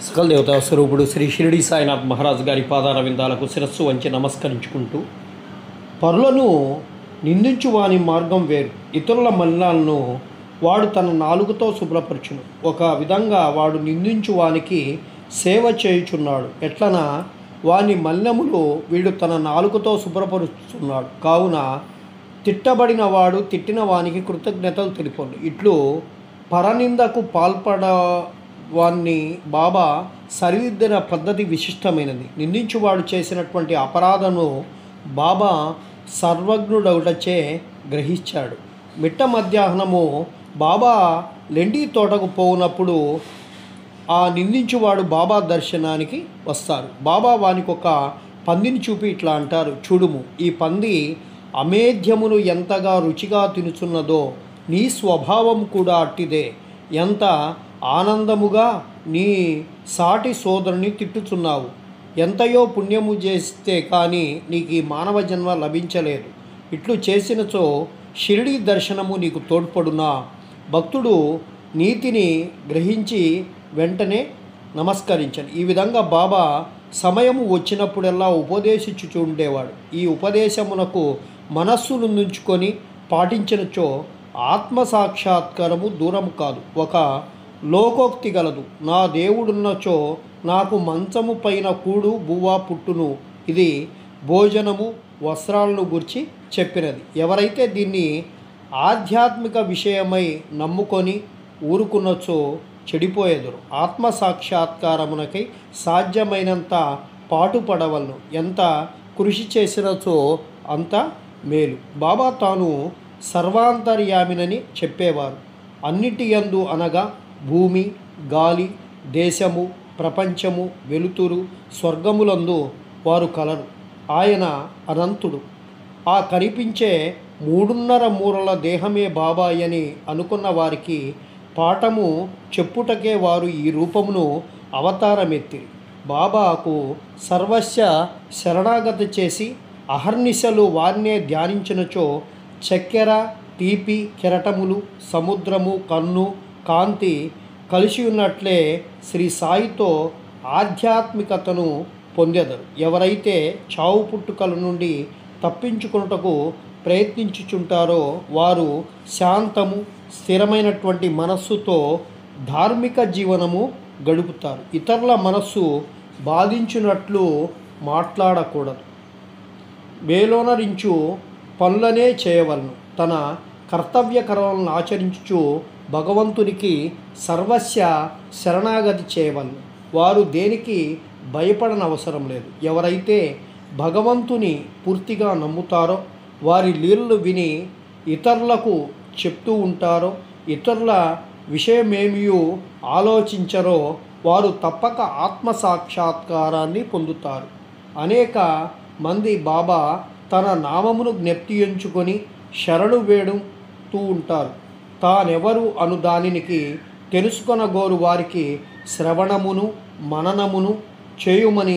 సకల దేవతా స్వరూపుడు శ్రీ షిరిడి సాయినాథ్ మహారాజ్ గారి పాదార విందాలకు శిరస్సు వంచి నమస్కరించుకుంటూ, పరులను నిందించు వాని మార్గం వేరు, ఇతరుల మలినాలను వాడు తన నాలుగుతో శుభ్రపరచును. ఒక విధంగా వాడు నిందించు వానికి సేవ చేయుచున్నాడు, ఎట్లనా వాని మలినములు వీడు తన నాలుగుతో శుభ్రపరుచున్నాడు. కావున తిట్టబడిన వాడు తిట్టిన వానికి కృతజ్ఞతలు తెలుపండి. ఇట్లు పరనిందకు పాల్పడ వాన్ని బాబా సరిదిద్దిన పద్ధతి విశిష్టమైనది. నిందించువాడు చేసినటువంటి అపరాధను బాబా సర్వజ్ఞుడవుటచే గ్రహించాడు. మిట్ట మధ్యాహ్నము బాబా లెండి తోటకు పోవునప్పుడు ఆ నిందించువాడు బాబా దర్శనానికి వస్తారు. బాబా వానికి ఒక పందిని చూపి ఇట్లా అంటారు, చూడుము, ఈ పంది అమేధ్యమును ఎంతగా రుచిగా తినుచున్నదో నీ స్వభావం కూడా అట్టిదే. ఎంత ఆనందముగా నీ సాటి సోదరుని తిట్టుచున్నావు. ఎంతయో పుణ్యము చేస్తే కానీ నీకు ఈ మానవ జన్మ లభించలేదు. ఇట్లు చేసినచో షిరిడి దర్శనము నీకు తోడ్పడునా. భక్తుడు నీతిని గ్రహించి వెంటనే నమస్కరించను. ఈ విధంగా బాబా సమయము వచ్చినప్పుడల్లా ఉపదేశించుచూ ఉండేవాడు. ఈ ఉపదేశమునకు మనస్సును నుంచుకొని పాటించినచో ఆత్మసాక్షాత్కారము దూరము కాదు. ఒక లోకోక్తి గలదు, నా దేవుడున్నచో నాకు మంచము పైన కూడు బువ్వ పుట్టును. ఇది భోజనము వస్త్రాలను గురించి చెప్పినది. ఎవరైతే దీన్ని ఆధ్యాత్మిక విషయమై నమ్ముకొని ఊరుకున్నచో చెడిపోయేదురు. ఆత్మసాక్షాత్కారమునకై సాధ్యమైనంత పాటుపడవలను. ఎంత కృషి చేసినచో అంత మేలు. బాబా తాను సర్వాంతర్యామినని చెప్పేవారు. అన్నిటి యందు అనగా భూమి, గాలి, దేశము, ప్రపంచము, వెలుతురు, స్వర్గములందు వారు కలరు. ఆయన అనంతుడు. ఆ కనిపించే 3.5 మూరల దేహమే బాబాయ్ అని అనుకున్న వారికి పాఠము చెప్పుటకే వారు ఈ రూపమును అవతారమెత్తిరి. బాబాకు సర్వస్వ శరణాగతి చేసి అహర్నిశలు వారినే ధ్యానించినచో చక్కెర, తీపి, కెరటములు, సముద్రము, కన్ను, కాంతి కలిసి ఉన్నట్లే శ్రీ సాయితో ఆధ్యాత్మికతను పొందెదరు. ఎవరైతే చావు పుట్టుకల నుండి తప్పించుకున్నటకు ప్రయత్నించుచుంటారో వారు శాంతము, స్థిరమైనటువంటి మనస్సుతో ధార్మిక జీవనము గడుపుతారు. ఇతరుల మనస్సు బాధించినట్లు మాట్లాడకూడదు. వేలోనరించు పనులనే చేయవలను. తన కర్తవ్య కర్మలను ఆచరించుచు భగవంతునికి సర్వస్వ శరణాగతి చేయవలను. వారు దేనికి భయపడనవసరం లేదు. ఎవరైతే భగవంతుని పూర్తిగా నమ్ముతారో, వారి లీలలు విని ఇతరులకు చెప్తూ ఉంటారో, ఇతరుల విషయమేమీ ఆలోచించరో వారు తప్పక ఆత్మసాక్షాత్కారాన్ని పొందుతారు. అనేక మంది బాబా తన నామమును జ్ఞప్తి ఎంచుకొని శరణు వేడుతూ ఉంటారు. తానెవరు అను దానికి తెలుసుకొనగోరు వారికి శ్రవణమును మననమును చేయుమని